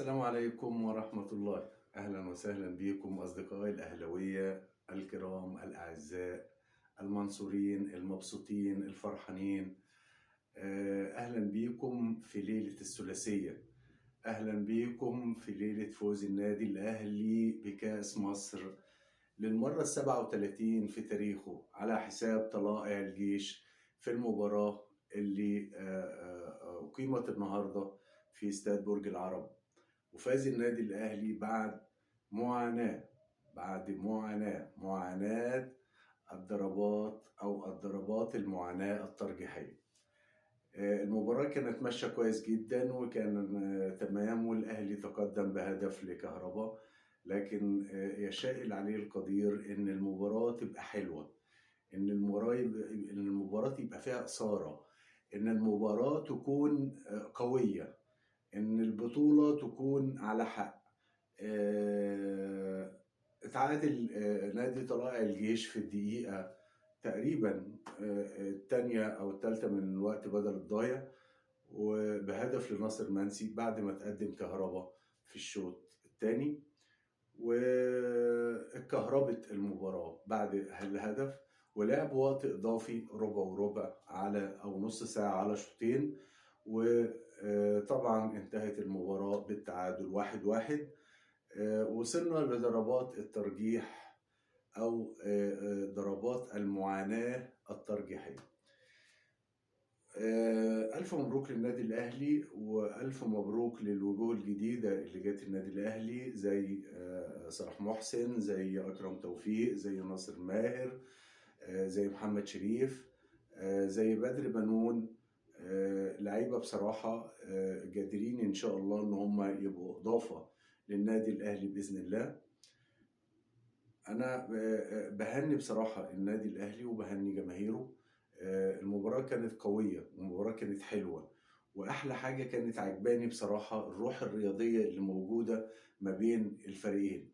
السلام عليكم ورحمة الله. أهلا وسهلا بكم أصدقائي الأهلوية الكرام الأعزاء المنصورين المبسوطين الفرحانين. أهلا بكم في ليلة الثلاثية. أهلا بكم في ليلة فوز النادي الأهلي بكأس مصر للمرة 37 في تاريخه على حساب طلائع الجيش في المباراة اللي أقيمت النهاردة في استاد برج العرب. وفاز النادي الأهلي بعد معاناة معاناة الضربات المعاناة الترجيحية. المباراة كانت ماشية كويس جدا، وكان تمام، الأهلي تقدم بهدف لكهربا، لكن يشاء العلي القدير إن المباراة تبقى حلوة، إن المباراة يبقى فيها إثارة، إن المباراة تكون قوية، ان البطولة تكون على حق. اتعادل نادي طلائع الجيش في الدقيقة تقريبا الثانية او الثالثة من الوقت بدل الضايع، وبهدف لناصر منسي بعد ما تقدم كهربا في الشوط الثاني، واتكهربت المباراة بعد الهدف، ولعب وقت اضافي ربع وربع على او نص ساعة على شوطين، وطبعا انتهت المباراة بالتعادل 1-1. وصلنا لضربات الترجيح او ضربات المعاناة الترجيحية. ألف مبروك للنادي الأهلي، وألف مبروك للوجوه الجديدة اللي جت النادي الأهلي، زي صلاح محسن، زي أكرم توفيق، زي ناصر ماهر، زي محمد شريف، زي بدر بنون. لعيبة بصراحة قادرين إن شاء الله إن هم يبقوا إضافة للنادي الأهلي بإذن الله. أنا بهني بصراحة النادي الأهلي وبهني جماهيره. المباراة كانت قوية والمباراة كانت حلوة، وأحلى حاجة كانت عجباني بصراحة الروح الرياضية اللي موجودة ما بين الفريقين،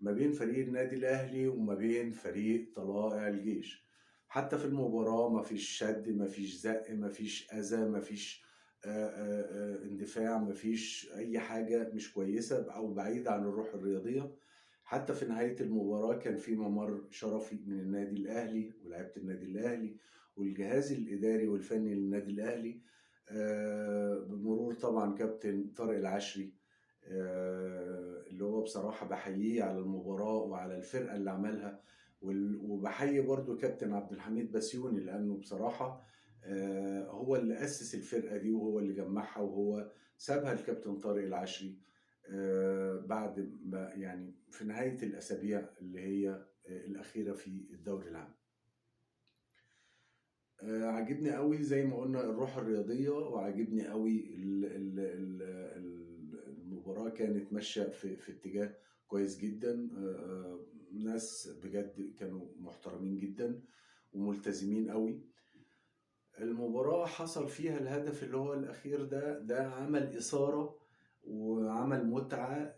ما بين فريق النادي الأهلي وما بين فريق طلائع الجيش. حتى في المباراة ما فيش شد، ما فيش زق، ما فيش أذى، ما فيش اندفاع، ما فيش أي حاجة مش كويسة أو بعيدة عن الروح الرياضية. حتى في نهاية المباراة كان في ممر شرفي من النادي الأهلي ولاعيبة النادي الأهلي والجهاز الإداري والفني للنادي الأهلي، بمرور طبعا كابتن طارق العشري، اللي هو بصراحة بحييه على المباراة وعلى الفرقة اللي عملها، وبحيي برضو كابتن عبد الحميد بسيوني، لأنه بصراحة هو اللي أسس الفرقة دي، وهو اللي جمعها، وهو سابها الكابتن طارق العشري بعد ما يعني في نهاية الأسابيع اللي هي الأخيرة في الدوري العام. عجبني قوي زي ما قلنا الروح الرياضية، وعجبني قوي المباراة كانت ماشية في اتجاه كويس جدا. ناس بجد كانوا محترمين جدا وملتزمين قوي. المباراة حصل فيها الهدف اللي هو الأخير ده عمل إثارة وعمل متعة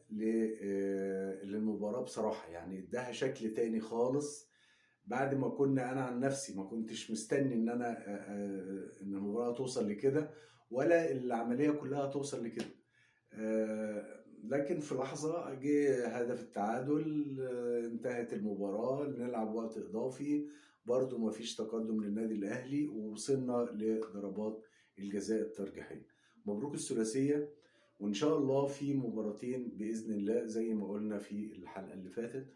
للمباراة بصراحة، يعني اداها شكل تاني خالص. بعد ما كنا انا عن نفسي ما كنتش مستني ان انا ان المباراة توصل لكده، ولا العملية كلها توصل لكده. لكن في لحظة جه هدف التعادل، انتهت المباراة، نلعب وقت اضافي، برضو ما فيش تقدم للنادي الاهلي، ووصلنا لضربات الجزاء الترجيحية. مبروك الثلاثية، وان شاء الله في مباراتين باذن الله زي ما قلنا في الحلقة اللي فاتت.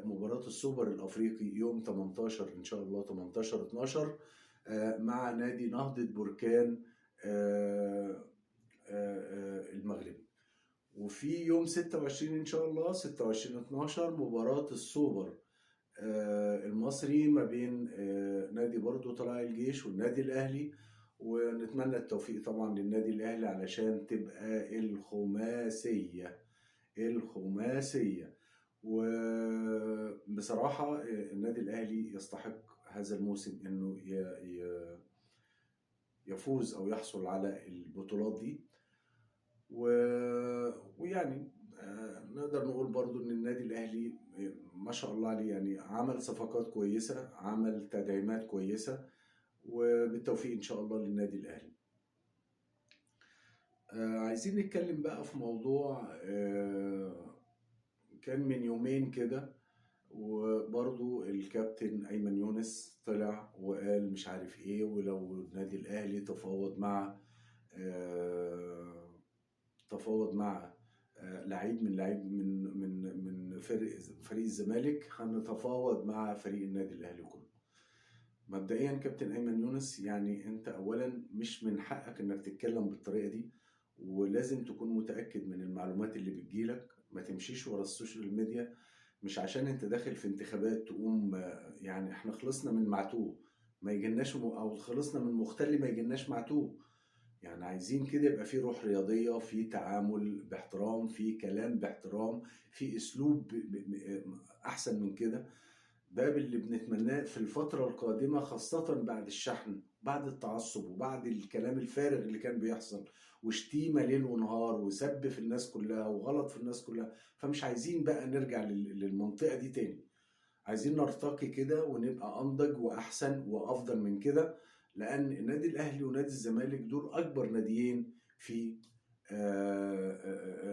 مباراة السوبر الأفريقي يوم 18 إن شاء الله، 18/12 مع نادي نهضة بركان المغربي. وفي يوم 26 إن شاء الله 26/12 مباراة السوبر المصري ما بين نادي برضو طلائع الجيش والنادي الأهلي، ونتمنى التوفيق طبعا للنادي الأهلي علشان تبقى الخماسية. وبصراحة النادي الأهلي يستحق هذا الموسم إنه يفوز أو يحصل على البطولات دي. ويعني نقدر نقول برضو إن النادي الأهلي ما شاء الله عليه، يعني عمل صفقات كويسة، عمل تدعيمات كويسة، وبالتوفيق إن شاء الله للنادي الأهلي. عايزين نتكلم بقى في موضوع كان من يومين كده، وبرضو الكابتن أيمن يونس طلع وقال مش عارف ايه، ولو النادي الأهلي آه، تفاوض مع لعيب من فريق الزمالك، هنتفاوض مع فريق النادي الأهلي كله. مبدئيا كابتن أيمن يونس، يعني أنت أولا مش من حقك إنك تتكلم بالطريقة دي، ولازم تكون متأكد من المعلومات اللي بتجيلك. ما تمشيش ورا السوشيال ميديا، مش عشان انت داخل في انتخابات تقوم يعني احنا خلصنا من معتوه ما يجيلناش او خلصنا من مختلي ما يجيلناش معتوه. يعني عايزين كده يبقى في روح رياضية، في تعامل باحترام، في كلام باحترام، في اسلوب احسن من كده. ده اللي بنتمناه في الفترة القادمة، خاصة بعد الشحن، بعد التعصب، وبعد الكلام الفارغ اللي كان بيحصل، وشتيمة ليل ونهار، وسب في الناس كلها، وغلط في الناس كلها. فمش عايزين بقى نرجع للمنطقة دي تاني. عايزين نرتقي كده ونبقى أنضج وأحسن وأفضل من كده، لأن النادي الأهلي ونادي الزمالك دول أكبر ناديين في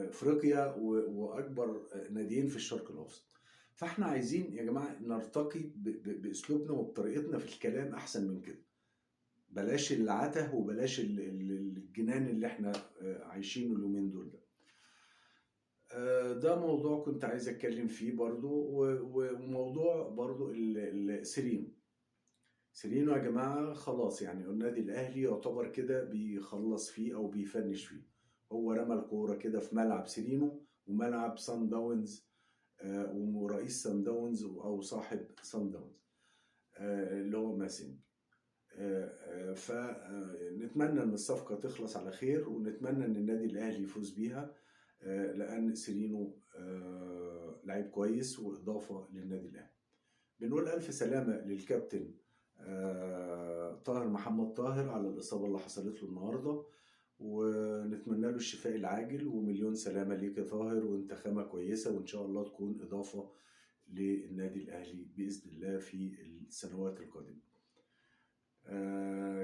أفريقيا، وأكبر ناديين في الشرق الأوسط. فاحنا عايزين يا جماعة نرتقي بأسلوبنا وبطريقتنا في الكلام أحسن من كده. بلاش العته، وبلاش الجنان اللي احنا عايشينه اليومين دول ده. ده موضوع كنت عايز اتكلم فيه برضو، وموضوع برضو سيرينو يا جماعة خلاص، يعني النادي الأهلي يعتبر كده بيخلص فيه أو بيفنش فيه. هو رمى الكورة كده في ملعب سيرينو وملعب سان داونز، ورئيس سان داونز أو صاحب سان داونز اللي هو ماسن. فنتمنى ان الصفقة تخلص على خير، ونتمنى ان النادي الاهلي يفوز بيها، لان سيرينو لعيب كويس واضافة للنادي الاهلي. بنقول الف سلامة للكابتن طاهر محمد طاهر على الاصابة اللي حصلت له النهاردة، ونتمنى له الشفاء العاجل، ومليون سلامة ليك يا طاهر، وانت خامة كويسة، وان شاء الله تكون اضافة للنادي الاهلي باذن الله في السنوات القادمة.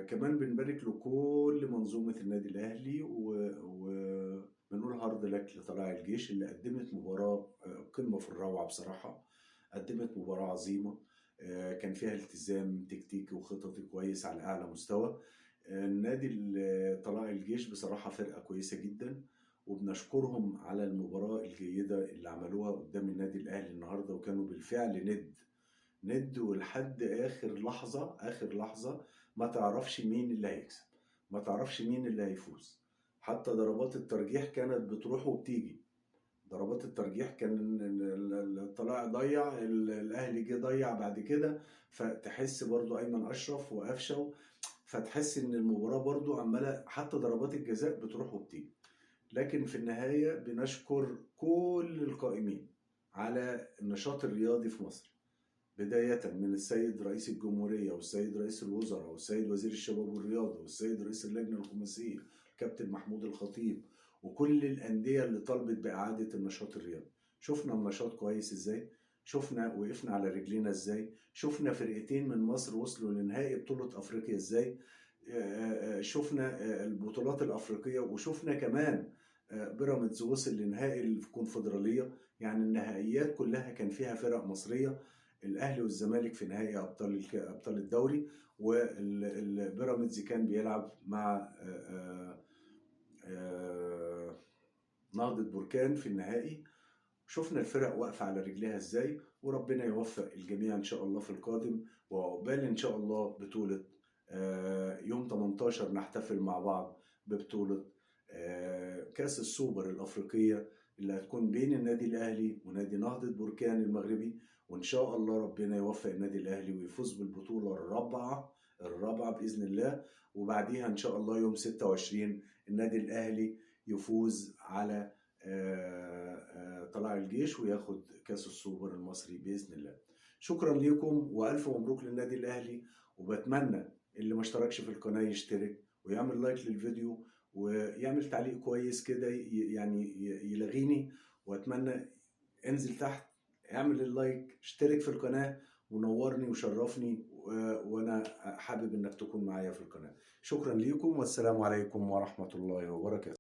كمان بنبارك لكل منظومة النادي الأهلي، وبنقول هارد لك لطلائع الجيش اللي قدمت مباراة قمة في الروعة بصراحة. قدمت مباراة عظيمة، كان فيها التزام تكتيكي وخططي كويس على أعلى مستوى. النادي طلائع الجيش بصراحة فرقة كويسة جدا، وبنشكرهم على المباراة الجيدة اللي عملوها قدام النادي الأهلي النهاردة، وكانوا بالفعل ند ولحد اخر لحظه، اخر لحظه ما تعرفش مين اللي هيكسب، ما تعرفش مين اللي هيفوز. حتى ضربات الترجيح كانت بتروح وبتيجي. ضربات الترجيح كان الطلائع ضيع، الاهلي جه ضيع بعد كده، فتحس برضو ايمن اشرف وقفشه، فتحس ان المباراه برضو عماله، حتى ضربات الجزاء بتروح وبتيجي. لكن في النهايه بنشكر كل القائمين على النشاط الرياضي في مصر، بداية من السيد رئيس الجمهورية، والسيد رئيس الوزراء، والسيد وزير الشباب والرياضة، والسيد رئيس اللجنة الخماسية الكابتن محمود الخطيب، وكل الأندية اللي طلبت بإعادة النشاط الرياضي. شفنا النشاط كويس إزاي، شفنا وقفنا على رجلينا إزاي، شفنا فرقتين من مصر وصلوا لنهائي بطولة أفريقيا إزاي، شفنا البطولات الأفريقية، وشفنا كمان بيراميدز وصل لنهائي الكونفدرالية. يعني النهائيات كلها كان فيها فرق مصرية، الاهلي والزمالك في نهائي ابطال الدوري، والبيراميدز كان بيلعب مع نهضة بركان في النهائي. شفنا الفرق واقفة على رجليها ازاي، وربنا يوفق الجميع ان شاء الله في القادم، وعقبال ان شاء الله بطولة يوم 18 نحتفل مع بعض ببطولة كأس السوبر الأفريقية، اللي هتكون بين النادي الأهلي ونادي نهضة بركان المغربي. وإن شاء الله ربنا يوفق النادي الأهلي ويفوز بالبطولة الرابعة بإذن الله. وبعديها إن شاء الله يوم 26 النادي الأهلي يفوز على طلائع الجيش، وياخد كأس السوبر المصري بإذن الله. شكرا لكم، وألف مبروك للنادي الأهلي. وبتمنى اللي ما اشتركش في القناة يشترك ويعمل لايك للفيديو، ويعمل تعليق كويس كده يعني يلغيني. واتمنى انزل تحت اعمل اللايك، اشترك في القناة، ونورني وشرفني، وانا حابب انك تكون معايا في القناة. شكرا لكم، والسلام عليكم ورحمة الله وبركاته.